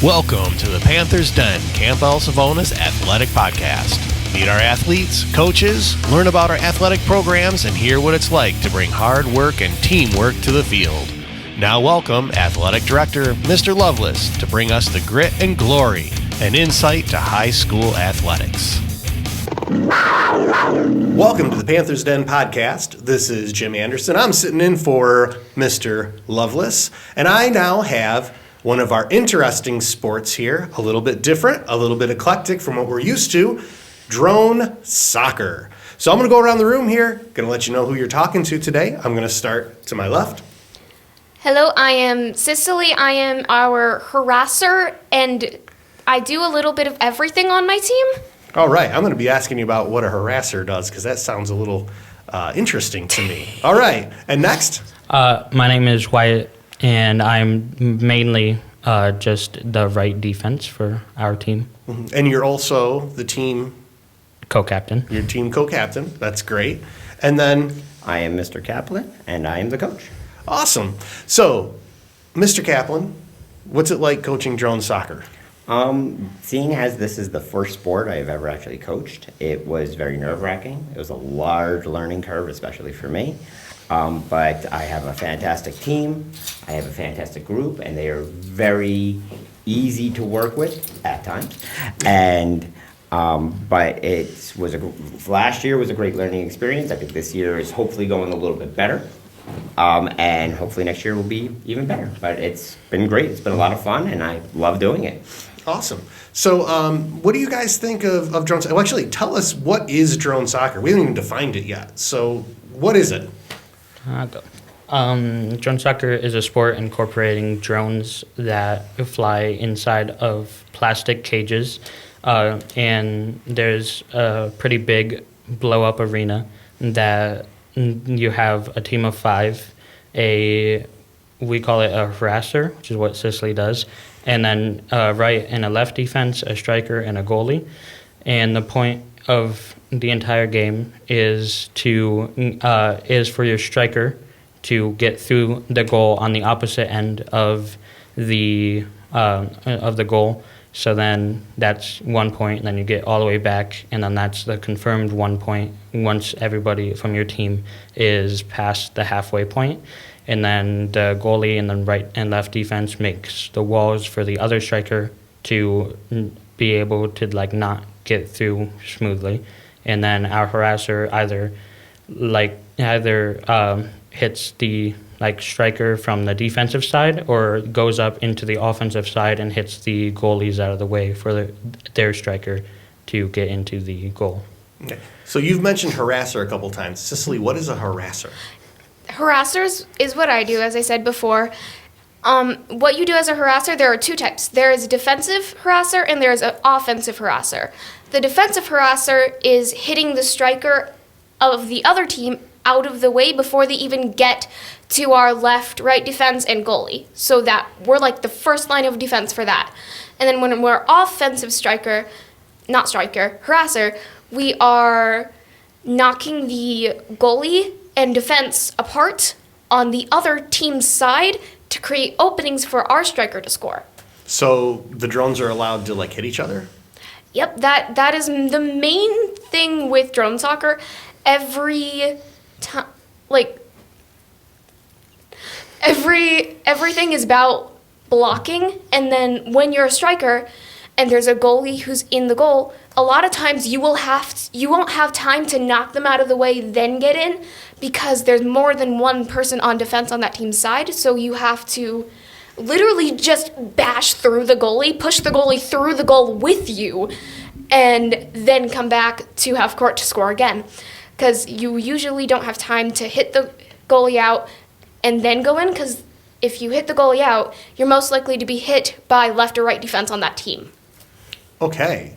Welcome to the Panthers Den, Campbell Savona's Athletic Podcast. Meet our athletes, coaches, learn about our athletic programs, and hear what it's like to bring hard work and teamwork to the field. Now welcome Athletic Director Mr. Lovelace to bring us the grit and glory and insight to high school athletics. Welcome to the Panthers Den podcast. This is Jim Anderson. I'm sitting in for Mr. Lovelace, and I now have one of our interesting sports here, a little bit different, a little bit eclectic from what we're used to, drone soccer. So I'm going to go around the room here, going to let you know who you're talking to today. I'm going to start to my left. Hello, I am Cicely. I am our harasser, and I do a little bit of everything on my team. All right, I'm going to be asking you about what a harasser does, because that sounds a little interesting to me. All right, and next? My name is Wyatt, and I'm mainly just the right defense for our team. Mm-hmm. And you're also the team Co-captain. Your team co-captain. That's great. And then I am Mr. Kaplan, and I am the coach. Awesome. So, Mr. Kaplan, what's it like coaching drone soccer? Seeing as this is the first sport I've ever actually coached, it was very nerve-wracking. It was a large learning curve, especially for me. But I have a fantastic team, I have a fantastic group, and they are very easy to work with at times. And but last year was a great learning experience. I think this year is hopefully going a little bit better. And hopefully next year will be even better. But it's been great. It's been a lot of fun, and I love doing it. Awesome. So what do you guys think of drone soccer? Well, actually, tell us, what is drone soccer? We haven't even defined it yet. So what is it? Drone soccer is a sport incorporating drones that fly inside of plastic cages. And there's a pretty big blow-up arena that you have a team of 5, we call it a harasser, which is what Cicely does, and then a right and a left defense, a striker, and a goalie. And the point of the entire game is for your striker to get through the goal on the opposite end of the goal. So then that's 1 point, and then you get all the way back, and then that's the confirmed 1 point once everybody from your team is past the halfway point. And then the goalie and then right and left defense makes the walls for the other striker to be able to not get through smoothly. And then our harasser either hits the striker from the defensive side, or goes up into the offensive side and hits the goalies out of the way for their striker to get into the goal. Okay. So you've mentioned harasser a couple times. Cicely, what is a harasser? Harassers is what I do, as I said before. What you do as a harasser, there are 2 types. There is a defensive harasser and there is an offensive harasser. The defensive harasser is hitting the striker of the other team out of the way before they even get to our left, right defense, and goalie. So that we're like the first line of defense for that. And then when we're offensive harasser, we are knocking the goalie and defense apart on the other team's side to create openings for our striker to score. So the drones are allowed to hit each other? Yep, that is the main thing with drone soccer. Every time, everything is about blocking, and then when you're a striker and there's a goalie who's in the goal, a lot of times you won't have time to knock them out of the way then get in, because there's more than one person on defense on that team's side. So you have to literally just bash through the goalie, push the goalie through the goal with you, and then come back to half court to score again. Because you usually don't have time to hit the goalie out and then go in, because if you hit the goalie out, you're most likely to be hit by left or right defense on that team. Okay.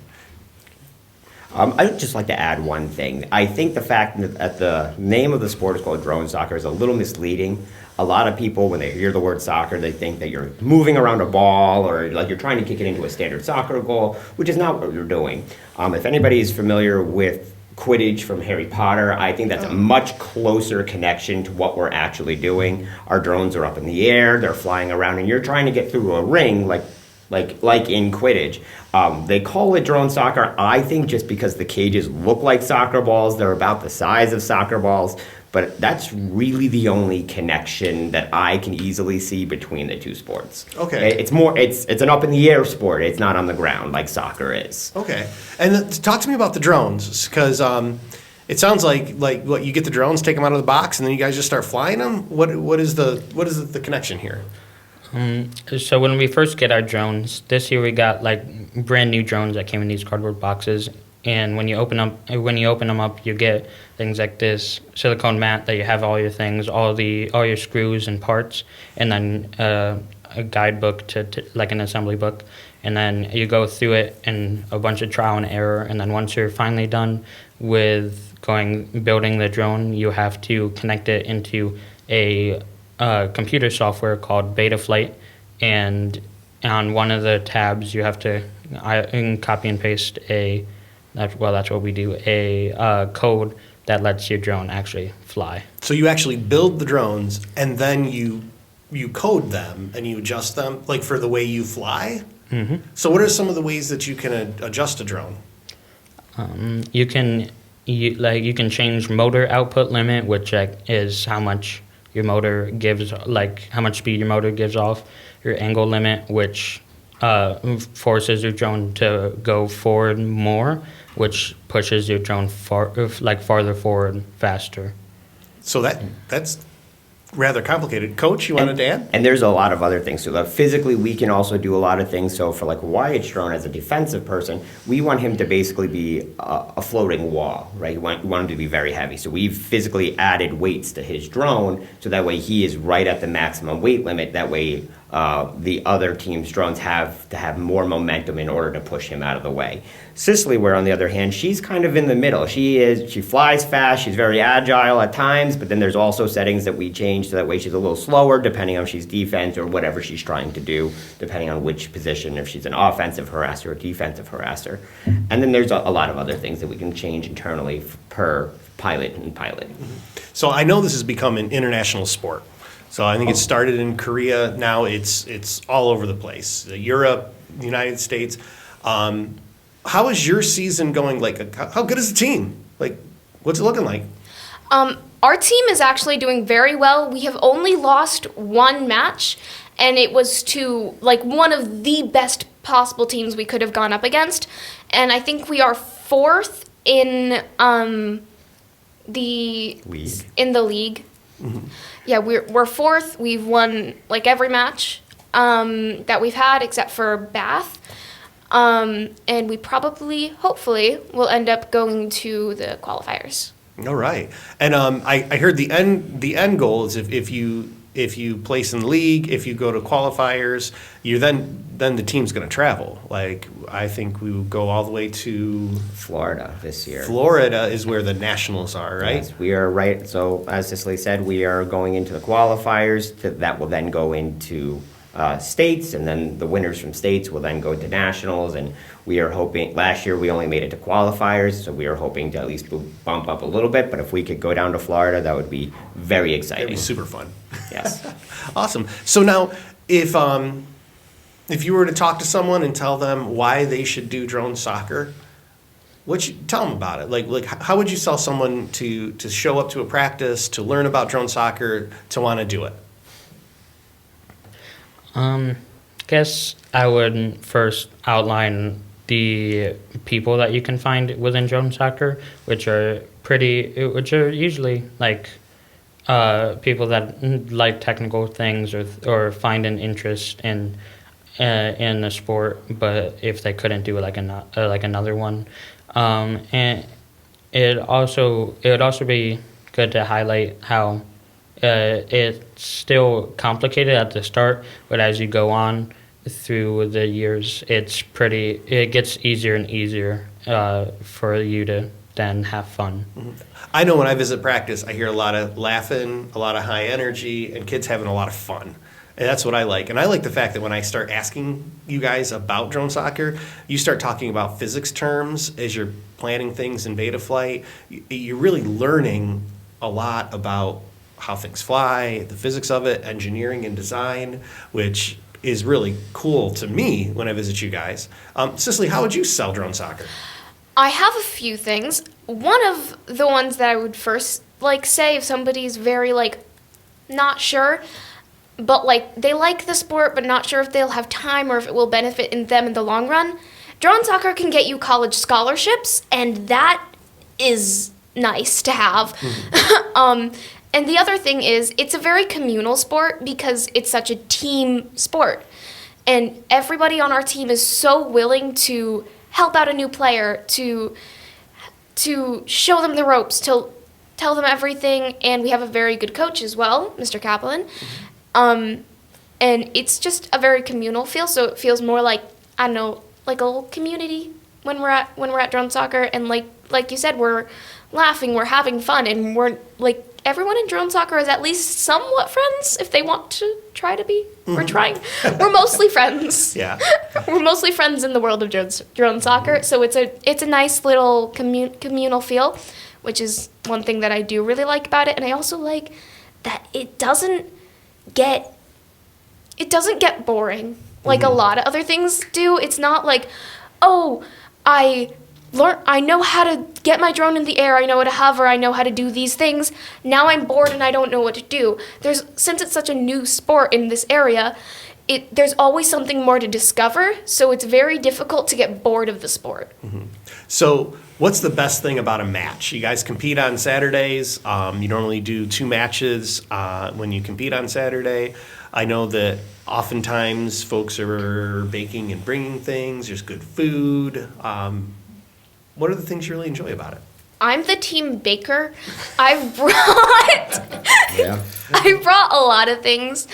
I'd just like to add one thing. I think the fact that the name of the sport is called drone soccer is a little misleading. A lot of people, when they hear the word soccer, they think that you're moving around a ball, or you're trying to kick it into a standard soccer goal, which is not what you're doing. If anybody is familiar with Quidditch from Harry Potter, I think that's a much closer connection to what we're actually doing. Our drones are up in the air, they're flying around, and you're trying to get through a ring, like like in Quidditch. They call it drone soccer, I think, just because the cages look like soccer balls. They're about the size of soccer balls. But that's really the only connection that I can easily see between the two sports. Okay. It's an up in the air sport. It's not on the ground like soccer is. Okay. And talk to me about the drones, because it sounds like what you get the drones, take them out of the box, and then you guys just start flying them. What is the connection here? So when we first get our drones, this year we got like brand new drones that came in these cardboard boxes. And when you open them up, you get things like this silicone mat that you have all your things, all your screws and parts, and then a guidebook to like an assembly book, and then you go through it and a bunch of trial and error, and then once you're finally done with building the drone, you have to connect it into a computer software called Betaflight, and on one of the tabs you have to copy and paste that's what we do, a code that lets your drone actually fly. So you actually build the drones, and then you code them and you adjust them, like for the way you fly? Mm-hmm. So what are some of the ways that you can adjust a drone? You can change motor output limit, which is how much your motor gives, like how much speed your motor gives off. Your angle limit, which forces your drone to go forward more, which pushes your drone farther forward faster. So that's rather complicated. Coach, you wanted to add? And there's a lot of other things. So physically, we can also do a lot of things. So for like Wyatt's drone as a defensive person, we want him to basically be a floating wall, right? We want him to be very heavy. So we've physically added weights to his drone, so that way he is right at the maximum weight limit. That way the other team's drones have to have more momentum in order to push him out of the way. Cicely, where on the other hand, she's kind of in the middle. She flies fast, she's very agile at times, but then there's also settings that we change so that way she's a little slower, depending on if she's defense or whatever she's trying to do, depending on which position, if she's an offensive harasser or defensive harasser. And then there's a lot of other things that we can change internally per pilot and pilot. So I know this has become an international sport. So I think it started in Korea. Now it's all over the place. Europe, the United States. How is your season going? Like, how good is the team? Like, what's it looking like? Our team is actually doing very well. We have only lost one match, and it was to like one of the best possible teams we could have gone up against. And I think we are fourth in the league. Mm-hmm. Yeah, we're fourth. We've won like every match that we've had except for Bath. And we hopefully, will end up going to the qualifiers. All right. And I heard the end goal is if you place in the league, if you go to qualifiers, then the team's going to travel. Like, I think we will go all the way to Florida this year. Florida is where the nationals are, right? Yes, we are right. So as Cicely said, we are going into the qualifiers that will then go into states, and then the winners from states will then go to nationals. And we are hoping, last year we only made it to qualifiers, so we are hoping to at least bump up a little bit. But if we could go down to Florida, that would be very exciting. It'd be super fun. Yes. Awesome. So now, if you were to talk to someone and tell them why they should do drone soccer, tell them about it. Like how would you tell someone to show up to a practice, to learn about drone soccer, to want to do it? Guess I would first outline the people that you can find within drone soccer, which are usually like people that like technical things or find an interest in the sport, but if they couldn't do like another one, and it would also be good to highlight how it's still complicated at the start, but as you go on through the years, it gets easier and easier for you to then have fun. Mm-hmm. I know when I visit practice, I hear a lot of laughing, a lot of high energy, and kids having a lot of fun. And that's what I like. And I like the fact that when I start asking you guys about drone soccer, you start talking about physics terms as you're planning things in Betaflight. You're really learning a lot about how things fly, the physics of it, engineering and design, which is really cool to me when I visit you guys. Cicely, how would you sell drone soccer? I have a few things. One of the ones that I would first say if somebody's very not sure, but they like the sport but not sure if they'll have time or if it will benefit in them in the long run. Drone soccer can get you college scholarships, and that is nice to have. And the other thing is, it's a very communal sport because it's such a team sport. And everybody on our team is so willing to help out a new player, to show them the ropes, to tell them everything. And we have a very good coach as well, Mr. Kaplan. And it's just a very communal feel, so it feels more like a little community when we're at drone soccer. And like you said, we're laughing, we're having fun, and we're everyone in drone soccer is at least somewhat friends if they want to try to be. We're trying. We're mostly friends. Yeah. We're mostly friends in the world of drone soccer, so it's a nice little communal feel, which is one thing that I do really like about it. And I also like that it doesn't get boring like a lot of other things do. It's not like, oh, I know how to get my drone in the air, I know how to hover, I know how to do these things. Now I'm bored and I don't know what to do. Since it's such a new sport in this area, there's always something more to discover, so it's very difficult to get bored of the sport. Mm-hmm. So what's the best thing about a match? You guys compete on Saturdays. You normally do 2 matches when you compete on Saturday. I know that oftentimes folks are baking and bringing things. There's good food. What are the things you really enjoy about it? I'm the team baker. I brought a lot of things.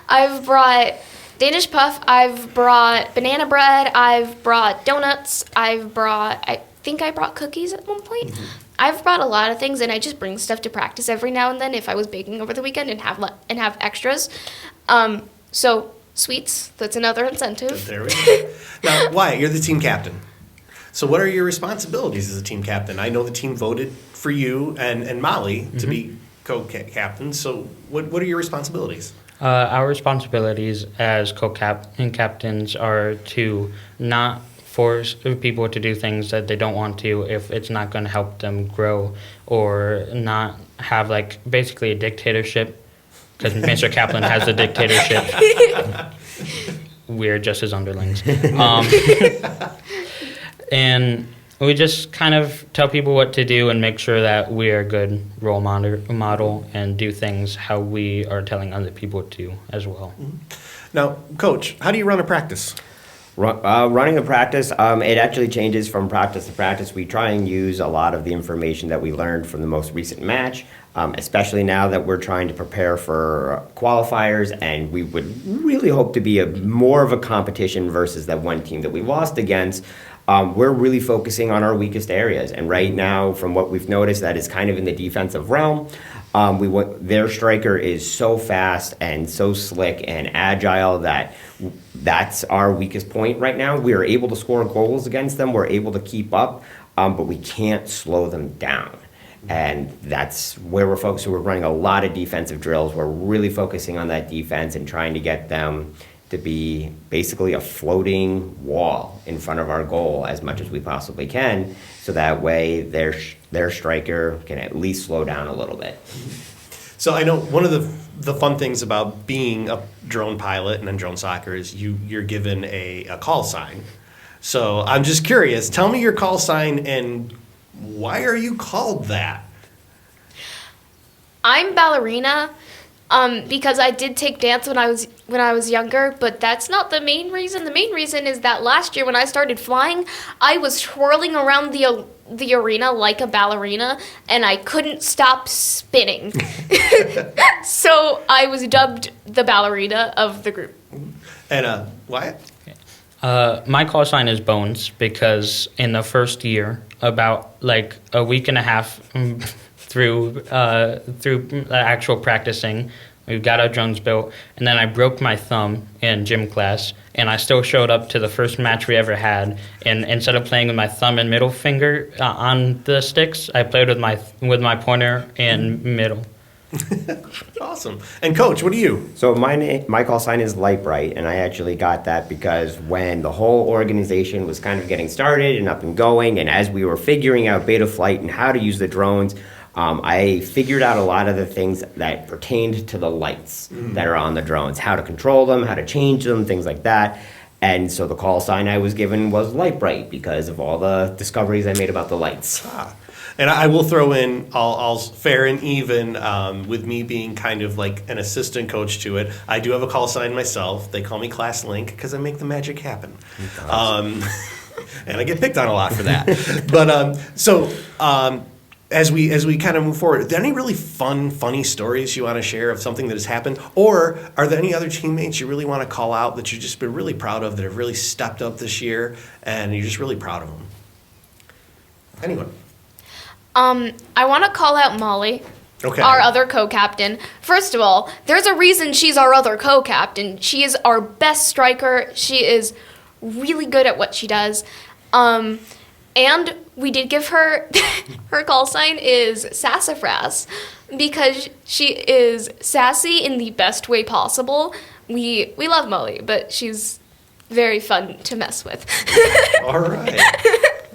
I've brought Danish puff. I've brought banana bread. I've brought donuts. I think I brought cookies at one point. Mm-hmm. I've brought a lot of things, and I just bring stuff to practice every now and then if I was baking over the weekend and have extras. So sweets, that's another incentive. There we go. Now, Wyatt, you're the team captain. So what are your responsibilities as a team captain? I know the team voted for you and Molly to be co-captains. So what are your responsibilities? Our responsibilities as captains are to not force people to do things that they don't want to if it's not going to help them grow, or not have basically a dictatorship, because Mr. Kaplan has a dictatorship. We're just his underlings. And we just kind of tell people what to do and make sure that we are a good role model and do things how we are telling other people to as well. Now, Coach, how do you run a practice? Running a practice, it actually changes from practice to practice. We try and use a lot of the information that we learned from the most recent match, especially now that we're trying to prepare for qualifiers, and we would really hope to be more of a competition versus that one team that we lost against. We're really focusing on our weakest areas, and right now, from what we've noticed, that is kind of in the defensive realm. Their striker is so fast and so slick and agile that's our weakest point right now. We are able to score goals against them. We're able to keep up, but we can't slow them down. And that's where we're focused. So we're running a lot of defensive drills. We're really focusing on that defense and trying to get them to be basically a floating wall in front of our goal as much as we possibly can, so that way their striker can at least slow down a little bit. So I know one of the fun things about being a drone pilot and in drone soccer is you're given a call sign. So I'm just curious, tell me your call sign and why are you called that? I'm ballerina. Because I did take dance when I was younger, but that's not the main reason. The main reason is that last year when I started flying, I was twirling around the arena like a ballerina, and I couldn't stop spinning. So I was dubbed the ballerina of the group. And Wyatt? My call sign is Bones, because in the first year, about a week and a half through actual practicing, we got our drones built, and then I broke my thumb in gym class, and I still showed up to the first match we ever had, and instead of playing with my thumb and middle finger on the sticks, I played with my pointer and middle. Awesome. And Coach, what do you? So my call sign is Light Bright, and I actually got that because when the whole organization was kind of getting started and up and going, and as we were figuring out beta flight and how to use the drones, I figured out a lot of the things that pertained to the lights that are on the drones, how to control them, how to change them, things like that. And so the call sign I was given was Light Bright because of all the discoveries I made about the lights. And I will throw in, I'll fair and even, with me being kind of like an assistant coach to it. I do have a call sign myself. They call me Class Link because I make the magic happen. And I get picked on a lot for that. But as we kind of move forward, are there any really funny stories you want to share of something that has happened? Or are there any other teammates you really want to call out that you've just been really proud of that have really stepped up this year and you're just really proud of them? Anyone? I want to call out Molly, Okay. our other co-captain. First of all, there's a reason she's our other co-captain. She is our best striker. She is really good at what she does. And we did give her, her call sign is Sassafras because she is sassy in the best way possible. We love Molly, but she's very fun to mess with. All right.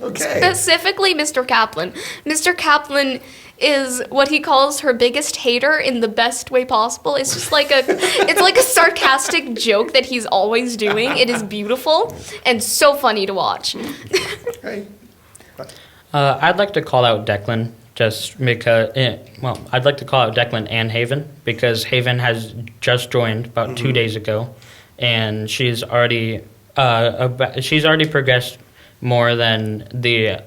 Okay. Specifically, Mr. Kaplan. Mr. Kaplan is what he calls her biggest hater in the best way possible. It's just like it's like a sarcastic joke that he's always doing. It is beautiful and so funny to watch. Right. I'd like to call out Declan just because, I'd like to call out Declan and Haven because Haven has just joined about 2 days ago, and she's already progressed more than the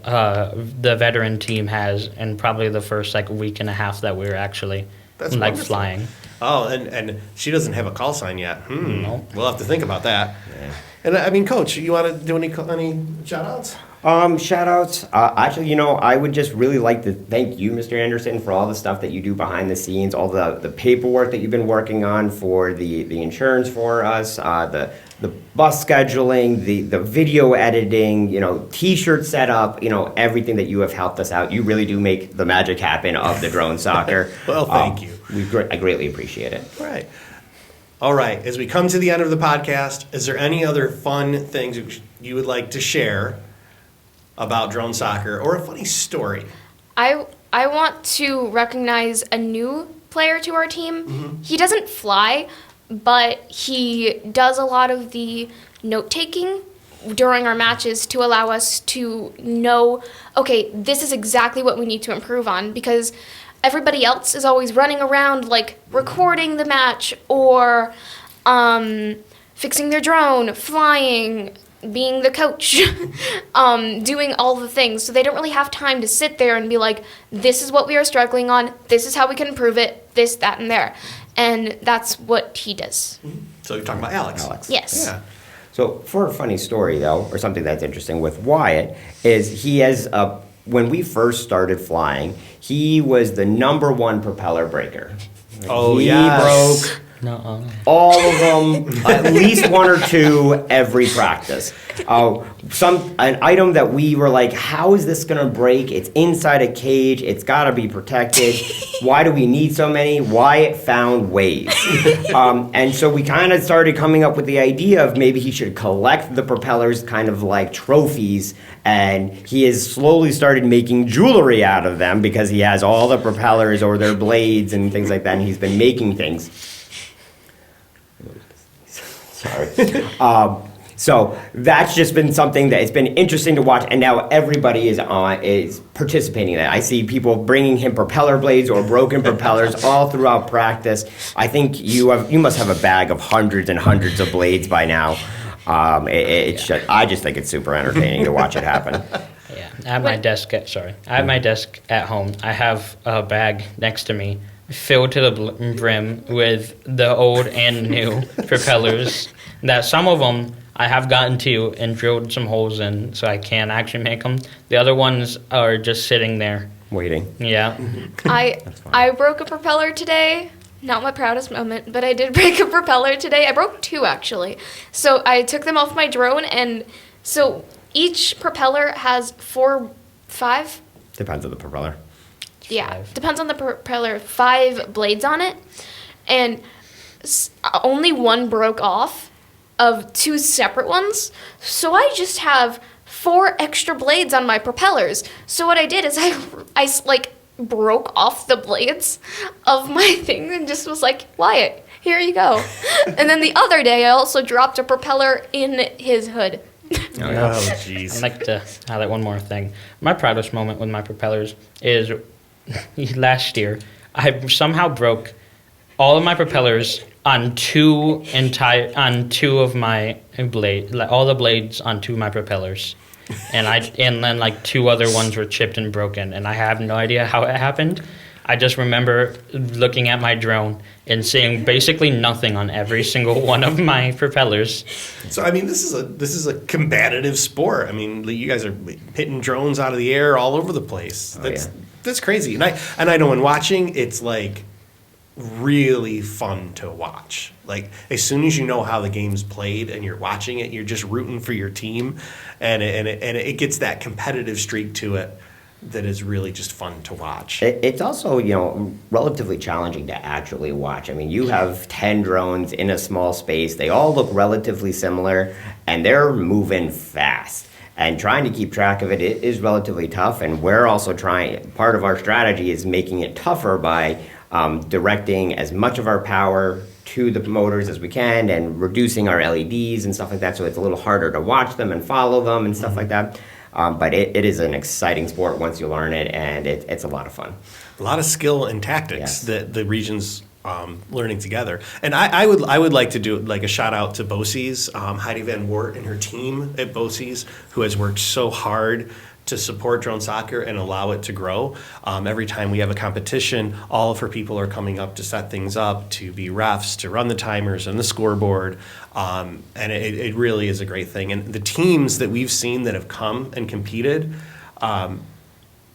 veteran team has in probably the first week and a half that we were actually That's wonderful. flying. Oh, and she doesn't have a call sign yet. No. We'll have to think about that. Yeah. And I mean, Coach, you want to do any shout outs? Shout outs. Actually, I would just really like to thank you, Mr. Anderson, for all the stuff that you do behind the scenes, all the paperwork that you've been working on for the insurance for us, the bus scheduling, the video editing, t-shirt setup, everything that you have helped us out. You really do make the magic happen of the drone soccer. Well, thank you. I greatly appreciate it. Right. All right. As we come to the end of the podcast, is there any other fun things you would like to share about drone soccer or a funny story? I want to recognize a new player to our team. He doesn't fly, but he does a lot of the note-taking during our matches to allow us to know, okay, this is exactly what we need to improve on, because everybody else is always running around, recording the match or fixing their drone, flying, being the coach, doing all the things. So they don't really have time to sit there and be like, this is what we are struggling on, this is how we can improve it, this, that, and there. And that's what he does. So you're talking about Alex. Yes. Yeah. So for a funny story, though, or something that's interesting with Wyatt, is he has, when we first started flying, he was the #1 propeller breaker. Oh, he yes. broke No. all of them, at least one or two every practice. An item that we were like, how is this gonna break? It's inside a cage, it's gotta be protected. Why do we need so many? Wyatt found ways. And so we kind of started coming up with the idea of maybe he should collect the propellers kind of like trophies, and he has slowly started making jewelry out of them because he has all the propellers or their blades and things like that, and he's been making things. Sorry. So that's just been something that it's been interesting to watch, and now everybody is participating in that. I see people bringing him propeller blades or broken propellers all throughout practice. I think you must have a bag of hundreds and hundreds of blades by now. I just think it's super entertaining to watch it happen. Yeah. At my desk at home, I have a bag next to me filled to the brim with the old and new propellers that some of them I have gotten to and drilled some holes in so I can actually make them. The other ones are just sitting there. Waiting. Yeah. I broke a propeller today. Not my proudest moment, but I did break a propeller today. I broke 2 actually. So I took them off my drone, and so each propeller has 5. Depends on the propeller. Yeah, Five. depends on the propeller. 5 blades on it, and only one broke off of 2 separate ones. So I just have 4 extra blades on my propellers. So what I did is I like broke off the blades of my thing and just was like, Wyatt, here you go. And then the other day I also dropped a propeller in his hood. Oh, jeez. I'd like to highlight one more thing. My proudest moment with my propellers is last year. I somehow broke all of my propellers on two of my blade, all the blades on 2 of my propellers, and then like 2 other ones were chipped and broken, and I have no idea how it happened. I just remember looking at my drone and seeing basically nothing on every single one of my propellers. So I mean, this is a combative sport. I mean, you guys are hitting drones out of the air all over the place. That's crazy. And I know when watching, it's like really fun to watch. Like as soon as you know how the game's played and you're watching it, you're just rooting for your team, and it gets that competitive streak to it that is really just fun to watch. It's also, relatively challenging to actually watch. I mean, you have 10 drones in a small space. They all look relatively similar, and they're moving fast. And trying to keep track of it is relatively tough, and we're also part of our strategy is making it tougher by directing as much of our power to the motors as we can and reducing our LEDs and stuff like that, so it's a little harder to watch them and follow them and stuff like that. But it is an exciting sport once you learn it, and it's a lot of fun. A lot of skill and tactics Yes. that the region's learning together. And I would like to do like a shout out to BOCES, Heidi Van Wart and her team at BOCES, who has worked so hard to support drone soccer and allow it to grow. Every time we have a competition, all of her people are coming up to set things up, to be refs, to run the timers and the scoreboard. And it really is a great thing. And the teams that we've seen that have come and competed,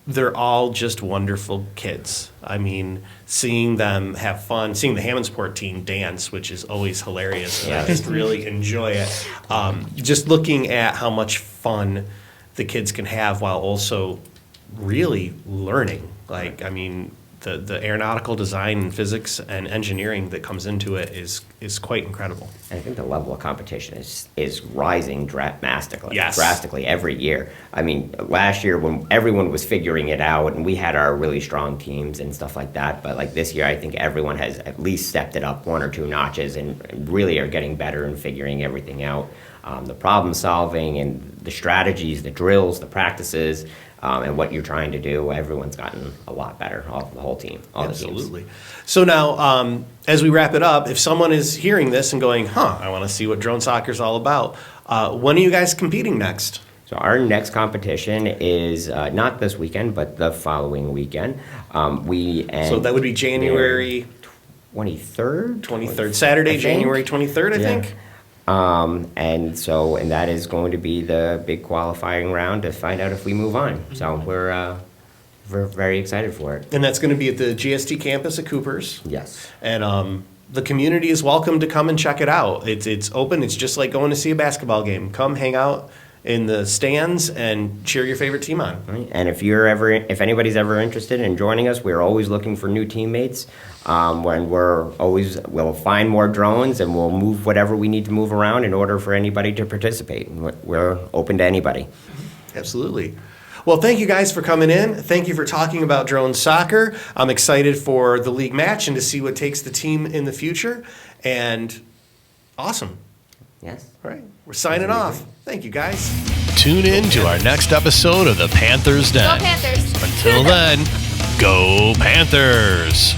they're all just wonderful kids. I mean, seeing them have fun, seeing the Hammondsport team dance, which is always hilarious. And I just really enjoy it. Just looking at how much fun the kids can have while also really learning. Like, I mean, the aeronautical design and physics and engineering that comes into it is quite incredible. And I think the level of competition is rising drastically. Yes. Drastically every year. I mean, last year when everyone was figuring it out and we had our really strong teams and stuff like that, but like this year I think everyone has at least stepped it up 1 or 2 notches and really are getting better and figuring everything out. The problem solving and the strategies, the drills, the practices, and what you're trying to do, everyone's gotten a lot better, the whole team, all the teams. Absolutely. So now, as we wrap it up, if someone is hearing this and going, I want to see what drone soccer is all about, when are you guys competing next? So our next competition is not this weekend, but the following weekend. So that would be January 23rd? 23rd, Saturday, January 23rd, I think. And that is going to be the big qualifying round to find out if we move on. So we're very excited for it. And that's going to be at the GST campus at Cooper's. Yes. And the community is welcome to come and check it out. It's open. It's just like going to see a basketball game. Come hang out in the stands and cheer your favorite team on. Right. And if anybody's ever interested in joining us, we're always looking for new teammates. When we'll find more drones and we'll move whatever we need to move around in order for anybody to participate. We're open to anybody. Absolutely. Well, thank you guys for coming in. Thank you for talking about drone soccer. I'm excited for the league match and to see what takes the team in the future. And awesome. Yes. All right. We're signing off. Thank you, guys. Tune in to our next episode of the Panthers Den. Go Panthers! Until then, go Panthers!